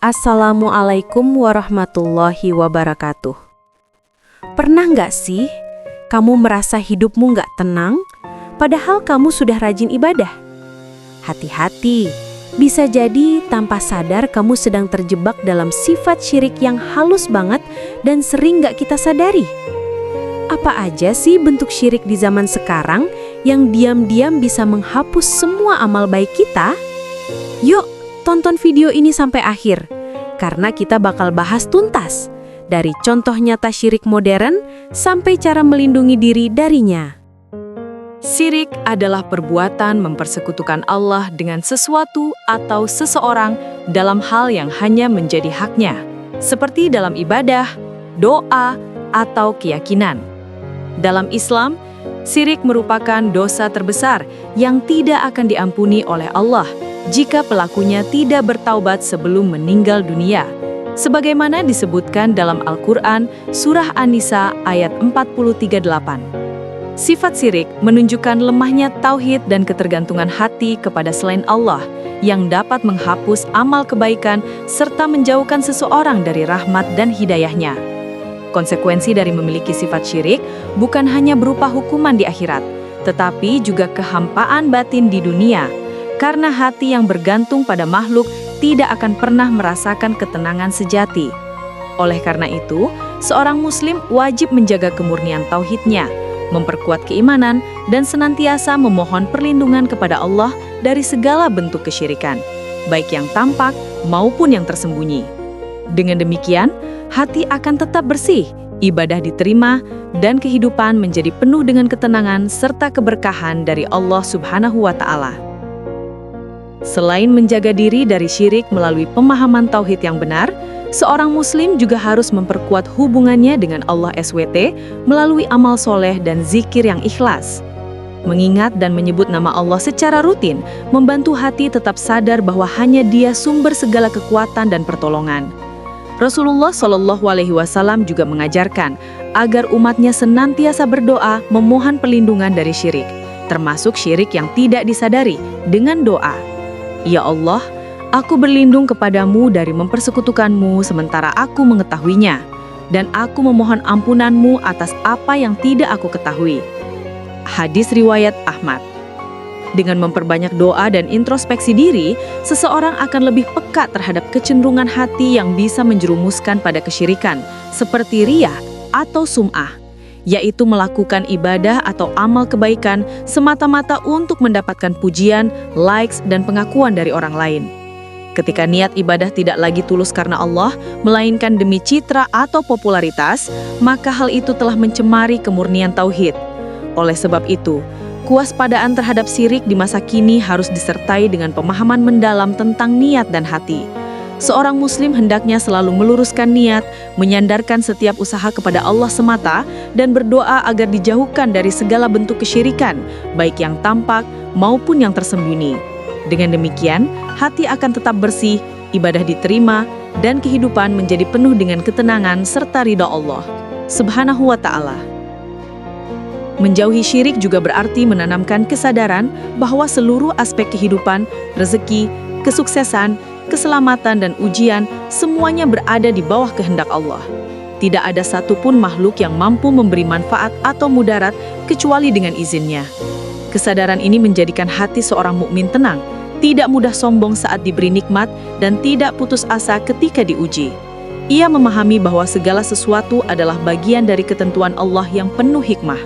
Assalamualaikum warahmatullahi wabarakatuh. Pernah nggak sih kamu merasa hidupmu nggak tenang, padahal kamu sudah rajin ibadah? Hati-hati, bisa jadi tanpa sadar kamu sedang terjebak dalam sifat syirik yang halus banget dan sering nggak kita sadari. Apa aja sih bentuk syirik di zaman sekarang yang diam-diam bisa menghapus semua amal baik kita? Yuk, tonton video ini sampai akhir, karena kita bakal bahas tuntas, dari contoh nyata syirik modern sampai cara melindungi diri darinya. Syirik adalah perbuatan mempersekutukan Allah dengan sesuatu atau seseorang dalam hal yang hanya menjadi haknya, seperti dalam ibadah, doa, atau keyakinan. Dalam Islam, syirik merupakan dosa terbesar yang tidak akan diampuni oleh Allah jika pelakunya tidak bertaubat sebelum meninggal dunia, sebagaimana disebutkan dalam Al-Quran Surah An-Nisa ayat 43:8. Sifat syirik menunjukkan lemahnya tauhid dan ketergantungan hati kepada selain Allah yang dapat menghapus amal kebaikan serta menjauhkan seseorang dari rahmat dan hidayahnya. Konsekuensi dari memiliki sifat syirik bukan hanya berupa hukuman di akhirat, tetapi juga kehampaan batin di dunia, karena hati yang bergantung pada makhluk tidak akan pernah merasakan ketenangan sejati. Oleh karena itu, seorang muslim wajib menjaga kemurnian tauhidnya, memperkuat keimanan, dan senantiasa memohon perlindungan kepada Allah dari segala bentuk kesyirikan, baik yang tampak maupun yang tersembunyi. Dengan demikian, hati akan tetap bersih, ibadah diterima, dan kehidupan menjadi penuh dengan ketenangan serta keberkahan dari Allah Subhanahu wa Ta'ala. Selain menjaga diri dari syirik melalui pemahaman tauhid yang benar, seorang muslim juga harus memperkuat hubungannya dengan Allah SWT melalui amal soleh dan zikir yang ikhlas. Mengingat dan menyebut nama Allah secara rutin, membantu hati tetap sadar bahwa hanya Dia sumber segala kekuatan dan pertolongan. Rasulullah SAW juga mengajarkan agar umatnya senantiasa berdoa memohon perlindungan dari syirik, termasuk syirik yang tidak disadari, dengan doa, "Ya Allah, aku berlindung kepadamu dari mempersekutukanmu sementara aku mengetahuinya, dan aku memohon ampunanmu atas apa yang tidak aku ketahui." Hadis riwayat Ahmad. Dengan memperbanyak doa dan introspeksi diri, seseorang akan lebih peka terhadap kecenderungan hati yang bisa menjerumuskan pada kesyirikan, seperti riya atau sum'ah, yaitu melakukan ibadah atau amal kebaikan semata-mata untuk mendapatkan pujian, likes, dan pengakuan dari orang lain. Ketika niat ibadah tidak lagi tulus karena Allah, melainkan demi citra atau popularitas, maka hal itu telah mencemari kemurnian tauhid. Oleh sebab itu, kewaspadaan terhadap syirik di masa kini harus disertai dengan pemahaman mendalam tentang niat dan hati. Seorang muslim hendaknya selalu meluruskan niat, menyandarkan setiap usaha kepada Allah semata, dan berdoa agar dijauhkan dari segala bentuk kesyirikan, baik yang tampak maupun yang tersembunyi. Dengan demikian, hati akan tetap bersih, ibadah diterima, dan kehidupan menjadi penuh dengan ketenangan serta ridha Allah Subhanahu wa Ta'ala. Menjauhi syirik juga berarti menanamkan kesadaran bahwa seluruh aspek kehidupan, rezeki, kesuksesan, keselamatan, dan ujian semuanya berada di bawah kehendak Allah. Tidak ada satupun makhluk yang mampu memberi manfaat atau mudarat kecuali dengan izinnya. Kesadaran ini menjadikan hati seorang mukmin tenang, tidak mudah sombong saat diberi nikmat, dan tidak putus asa ketika diuji. Ia memahami bahwa segala sesuatu adalah bagian dari ketentuan Allah yang penuh hikmah.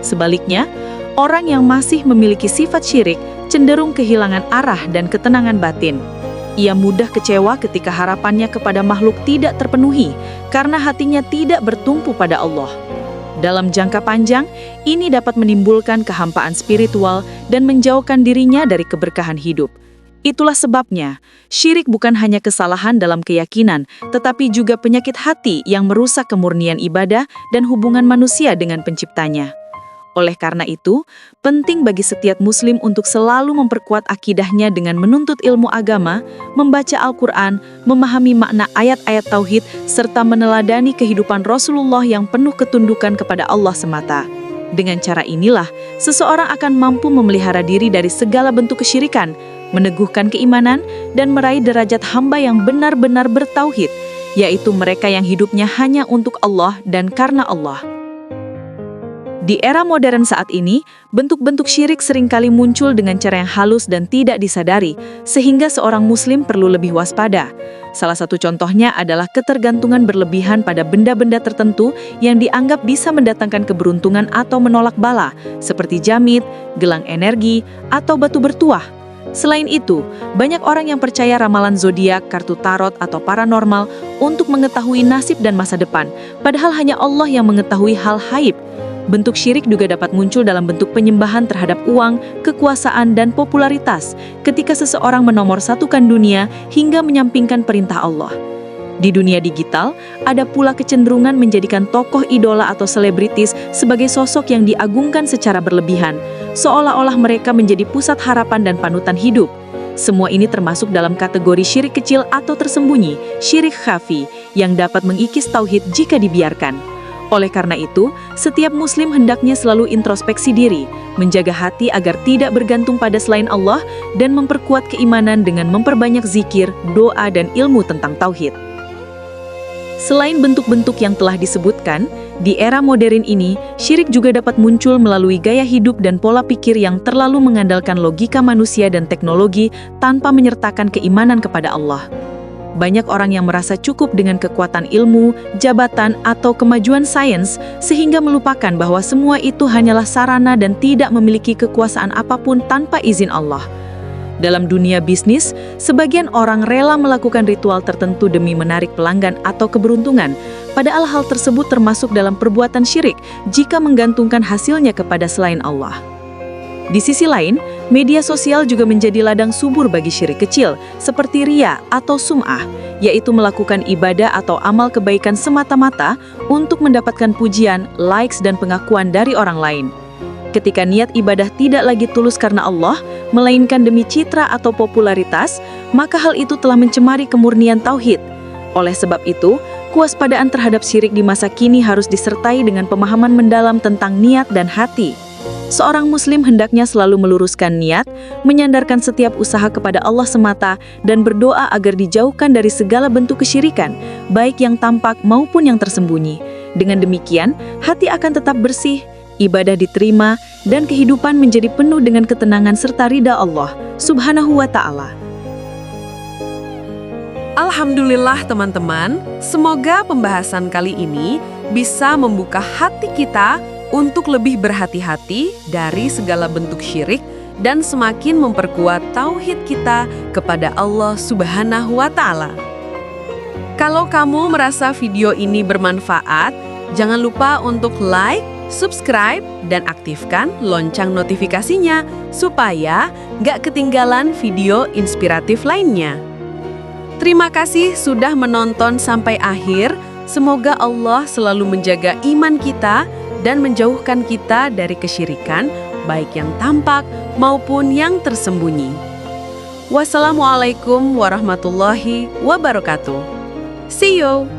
Sebaliknya, orang yang masih memiliki sifat syirik cenderung kehilangan arah dan ketenangan batin. Ia mudah kecewa ketika harapannya kepada makhluk tidak terpenuhi karena hatinya tidak bertumpu pada Allah. Dalam jangka panjang, ini dapat menimbulkan kehampaan spiritual dan menjauhkan dirinya dari keberkahan hidup. Itulah sebabnya, syirik bukan hanya kesalahan dalam keyakinan, tetapi juga penyakit hati yang merusak kemurnian ibadah dan hubungan manusia dengan penciptanya. Oleh karena itu, penting bagi setiap muslim untuk selalu memperkuat akidahnya dengan menuntut ilmu agama, membaca Al-Quran, memahami makna ayat-ayat tauhid, serta meneladani kehidupan Rasulullah yang penuh ketundukan kepada Allah semata. Dengan cara inilah, seseorang akan mampu memelihara diri dari segala bentuk kesyirikan, meneguhkan keimanan, dan meraih derajat hamba yang benar-benar bertauhid, yaitu mereka yang hidupnya hanya untuk Allah dan karena Allah. Di era modern saat ini, bentuk-bentuk syirik seringkali muncul dengan cara yang halus dan tidak disadari, sehingga seorang muslim perlu lebih waspada. Salah satu contohnya adalah ketergantungan berlebihan pada benda-benda tertentu yang dianggap bisa mendatangkan keberuntungan atau menolak bala, seperti jamit, gelang energi, atau batu bertuah. Selain itu, banyak orang yang percaya ramalan zodiak, kartu tarot, atau paranormal untuk mengetahui nasib dan masa depan, padahal hanya Allah yang mengetahui hal gaib. Bentuk syirik juga dapat muncul dalam bentuk penyembahan terhadap uang, kekuasaan, dan popularitas ketika seseorang menomorsatukan dunia hingga menyampingkan perintah Allah. Di dunia digital, ada pula kecenderungan menjadikan tokoh idola atau selebritis sebagai sosok yang diagungkan secara berlebihan, seolah-olah mereka menjadi pusat harapan dan panutan hidup. Semua ini termasuk dalam kategori syirik kecil atau tersembunyi, syirik khafi, yang dapat mengikis tauhid jika dibiarkan. Oleh karena itu, setiap muslim hendaknya selalu introspeksi diri, menjaga hati agar tidak bergantung pada selain Allah, dan memperkuat keimanan dengan memperbanyak zikir, doa, dan ilmu tentang tauhid. Selain bentuk-bentuk yang telah disebutkan, di era modern ini, syirik juga dapat muncul melalui gaya hidup dan pola pikir yang terlalu mengandalkan logika manusia dan teknologi tanpa menyertakan keimanan kepada Allah. Banyak orang yang merasa cukup dengan kekuatan ilmu, jabatan, atau kemajuan sains, sehingga melupakan bahwa semua itu hanyalah sarana dan tidak memiliki kekuasaan apapun tanpa izin Allah. Dalam dunia bisnis, sebagian orang rela melakukan ritual tertentu demi menarik pelanggan atau keberuntungan, padahal hal tersebut termasuk dalam perbuatan syirik jika menggantungkan hasilnya kepada selain Allah. Di sisi lain, media sosial juga menjadi ladang subur bagi syirik kecil, seperti riya atau sum'ah, yaitu melakukan ibadah atau amal kebaikan semata-mata untuk mendapatkan pujian, likes, dan pengakuan dari orang lain. Ketika niat ibadah tidak lagi tulus karena Allah, melainkan demi citra atau popularitas, maka hal itu telah mencemari kemurnian tauhid. Oleh sebab itu, kewaspadaan terhadap syirik di masa kini harus disertai dengan pemahaman mendalam tentang niat dan hati. Seorang muslim hendaknya selalu meluruskan niat, menyandarkan setiap usaha kepada Allah semata, dan berdoa agar dijauhkan dari segala bentuk kesyirikan, baik yang tampak maupun yang tersembunyi. Dengan demikian, hati akan tetap bersih, ibadah diterima, dan kehidupan menjadi penuh dengan ketenangan serta ridha Allah Subhanahu wa Ta'ala. Alhamdulillah teman-teman, semoga pembahasan kali ini bisa membuka hati kita untuk lebih berhati-hati dari segala bentuk syirik dan semakin memperkuat tauhid kita kepada Allah Subhanahu wa Ta'ala. Kalau kamu merasa video ini bermanfaat, jangan lupa untuk like, subscribe, dan aktifkan lonceng notifikasinya supaya nggak ketinggalan video inspiratif lainnya. Terima kasih sudah menonton sampai akhir. Semoga Allah selalu menjaga iman kita dan menjauhkan kita dari kesyirikan, baik yang tampak maupun yang tersembunyi. Wassalamualaikum warahmatullahi wabarakatuh. See you!